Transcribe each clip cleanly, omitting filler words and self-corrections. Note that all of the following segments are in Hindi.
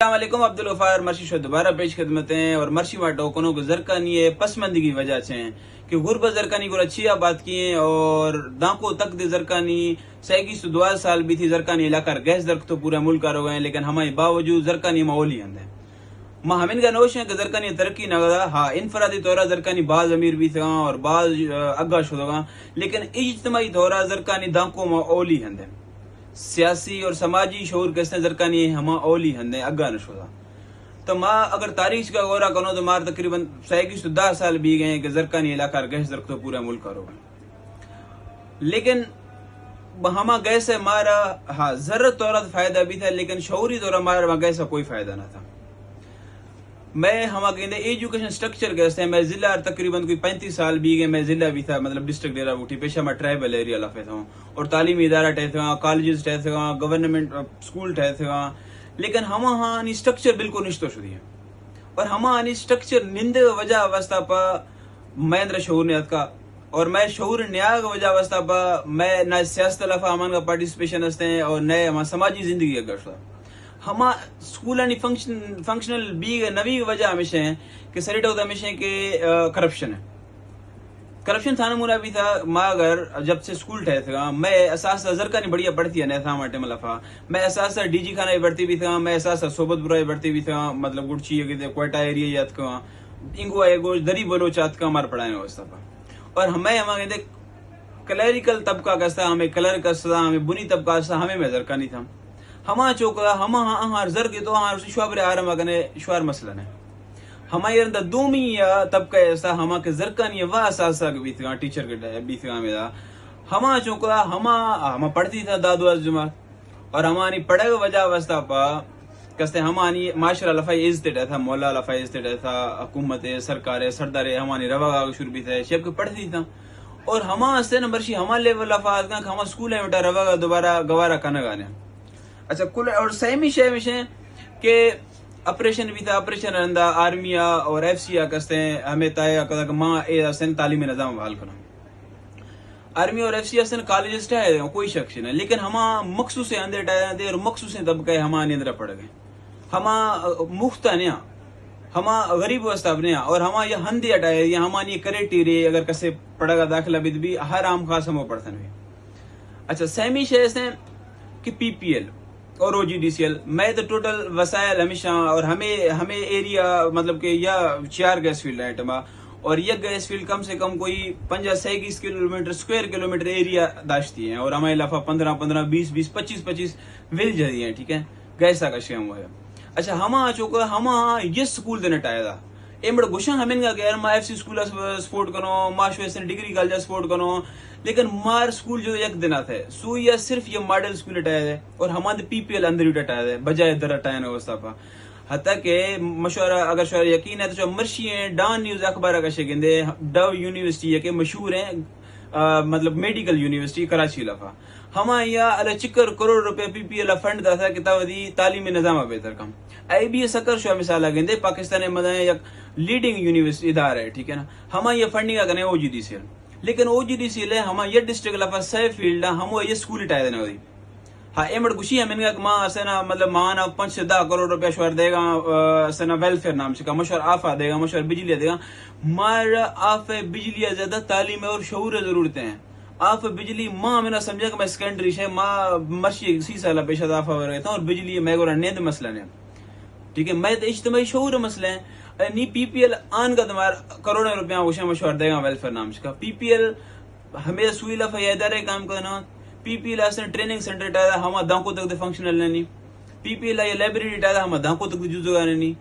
अस्सलाम वालेकुम अब्दुल गफ्फार मर्शी शो दोबारा पेश खिदमत हैं और मर्शी वाटो कोनो को जरकानी पसमंदी की वजह से कि गुरबत जरकानी को अच्छी बात किए और दांको तक दे जरकानी सैगी सु 2 साल भी थी जरकानी इलाका गैस दरक तो पूरा मुल्क हो गए लेकिन हमारे बावजूद जरकानी माहौली अंदर माँ हमिन का नोश है कि जरकानी तरक्की न गदा हाँ इनफरादी तौरा जरकानी बाज अमीर भी थे और बाज अग्गा शुदा लेकिन इज्तमाही तौरा जरकानी दांको माहौली अंदर सियासी और समाजी शोर कैसे जरकानी हमा ओली हंदे अग्गा नशोदा तो माँ अगर तारीख का गौरा करो तो मार तकरीबन 10 साल भी गए कि जरकानी इलाका गैस दरक तो पूरा मुल्क करो लेकिन हमा गैस है मारा हाँ जरूरत तौरा फायदा भी था लेकिन शौरी तौरा मारा गैस कोई फायदा ना था। मैं हमा कहते एजुकेशन स्ट्रक्चर कैसे मैं जिला तकरीबन कोई 35 साल भी गए मैं जिला भी था मतलब डिस्ट्रिक्ट डेरा बूटी पेशा मैं ट्राइबल एरिया लफे था और तालीमी इदारा ठहे थे कॉलेजेस ठहे थे गवर्नमेंट स्कूल ठहे थे लेकिन हम हाँ स्ट्रक्चर बिल्कुल निश्तो शुरू है और हम हाँ स्ट्रक्चर निंदे वजह अवस्था पर महेंद्र शहूर ने का और मैं शहूर न्याग वजह अवस्था पर मैं न सियासत लफा अमन का पार्टिसिपेशन हस्ते हैं और नए हमारा समाजी जिंदगी अगर हमा स्कूल फंक्शनल भी नवी वजह हमेशा है कि सरिट होता हमेशा के करप्शन है करप्शन था नमूना भी था माँ अगर जब से स्कूल ठहे थे मैं एहसास जरकानी बढ़िया पढ़ती है था माटे मलफा मैं एहसास डीजी खाना ही बढ़ती भी था मैं एहसास सोबतपुरा बढ़ती भी था मतलब गुड़ची कोयटा एरिया याद का इंगो एगो दरी बोलो चात का हमारे पढ़ाने व्यवस्था पर और हमें हमारे क्लरिकल तबका कसता हमें कलर कसता हमें बुनी तबका हमें मैं जरकानी था हमा चौका हमा हाँ जर के तो हाँ शुआबर आरम अगने शुआर मसला है हमारे अंदर दूमी या तबका ऐसा हमा के जरकानी वाह असासा के बीत टीचर के बीत मेरा हमा चौका हमा पढ़ती था दादू अजुमा और हमारी पढ़े वजह अवस्था पा कसते हमारी माशरा लफाई इज्जत था मौला लफाई इज्जत था हुकूमत सरकार सरदार हमारी रवा शुरू भी था शेब के पढ़ती था और हमा से नंबर शी हमा लेवल लफाज का हमा स्कूल है बेटा रवा दोबारा गवारा खाना गाने अच्छा कुल और सेमी शे विषय के ऑपरेशन भी था ऑपरेशन रंदा आर्मिया और एफसीआ कसते हमें तय कदा मां ए हसन तालीम निजाम बहाल करना आर्मी और एफसीआ सन कॉलेजेस है कोई शक नहीं लेकिन हमा मखसूस अंदर टाए और मखसूस तबके हमा अंदर पड़ गए हमा मुफ्त नहीं हमा गरीब अवस्था ने और हमा ये हंदी हटाए ये हमा ये करेटी रे अगर कसे पड़ेगा दाखिला भी हर आम खास हम पढ़ते अच्छा सेमी शे से कि पीपीएल और ओजीडीसीएल मैं तो टोटल वसायल हमेशा और हमें एरिया मतलब कि या 4 गैस फील्ड है टमा और ये गैस फील्ड कम से कम कोई 50-60 किलोमीटर स्क्वायर किलोमीटर एरिया दाश्ती है और हमारे लफा 15-15 20-20 25-25 विल जरी है ठीक है गैसा का शेम हुआ है अच्छा हमा चौका हमा ये स्कूल देने टाया था एमड़ गुशन हमें गैर मा एफसी स्कूल सपोर्ट करो माशवेसन डिग्री कॉलेज सपोर्ट करो लेकिन मार स्कूल जो एक दिन थे सो या सिर्फ ये मॉडल स्कूल हटाया है और हमारे पीपीएल अंदर हटाया है बजाय इधर हटाया अवस्था पर हता के मशवरा अगर शोर यकीन है तो मर्शी है डान न्यूज अखबार का शेगिंदे डव यूनिवर्सिटी है के मशहूर है मतलब मेडिकल यूनिवर्सिटी कराची लफा हमा या अल चिकर करोड़ रुपए पीपीएल फंड था किताबी तालीमी निजाम बेहतर कम IBS सकर शो मिसाल गेंदे पाकिस्तान में एक लीडिंग यूनिवर्सिटी इदारा है ठीक है ना हम ये फंडिंग करने ओजीडीसीएल लेकिन ओजीडीसीएल है हम ये डिस्ट्रिक्ट लफा सही फील्ड हम ये स्कूल टाए देना होती हाँ एमड़ खुशी है मैंने माँ ना मतलब माँ ना 5 से 10 करोड़ रुपया शोर देगा ना वेलफेयर नाम से का मशवर आफा देगा मशवर बिजली देगा मार आफ बिजली ज्यादा तालीम और शऊर जरूरतें हैं आप बिजली माँ मैंने समझा कि मैं सेकेंडरी से माँ मर्शी सी साल पेशा आफा रहता हूँ और बिजली मैं नींद मसला ने ठीक है मैं तो इज्तमाही शऊर मसले हैं नी पीपीएल आन का तुम्हारा करोड़ों रुपया उसे मशवर देगा वेलफेयर नाम से का पीपीएल हमें सुई लफा इदारे काम करना पीपीएल ट्रेनिंग सेंटर टाया हम दांको तक फंक्शनल नहीं पीपीएल ये लाइब्रेरी टाया हम दांको तक जुजुगा नहीं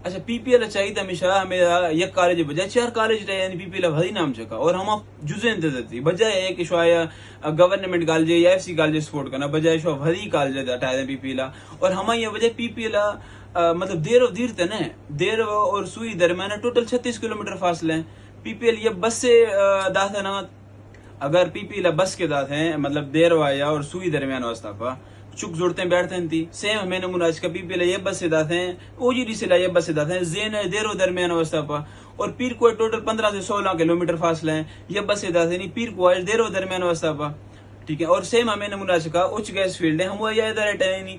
अच्छा पीपीएल चाहिए हमेशा हमें एक कॉलेज बजाय 4 कॉलेज रहे पीपीएल भरी नाम चका और हम जुजे देती बजाय एक शोया गवर्नमेंट कॉलेज या एफसी कॉलेज सपोर्ट करना बजाय शो भरी कॉलेज हटाया पीपीएल और हम ये वजह पीपीएल मतलब देर तने देर और सुई दरमियान टोटल 36 किलोमीटर फासले हैं पीपीएल ये बस से दात है ना अगर पीपीएल बस के दात हैं मतलब देर वाया और सुई दरमियान अवस्था पर चुक जुड़ते बैठते थी सेम हमें नमूना आज का पीपीएल ये बस से दात हैं ओजीडी से ये बस से दात हैं जेन देरो दरमियान अवस्था पर और पीर को टोटल 15 से 16 किलोमीटर फासले हैं ये बस से दात नहीं पीर को देरो दरमियान अवस्था पर ठीक है और सेम हमें नमूना का उच्च गैस फील्ड है हम वो इधर नहीं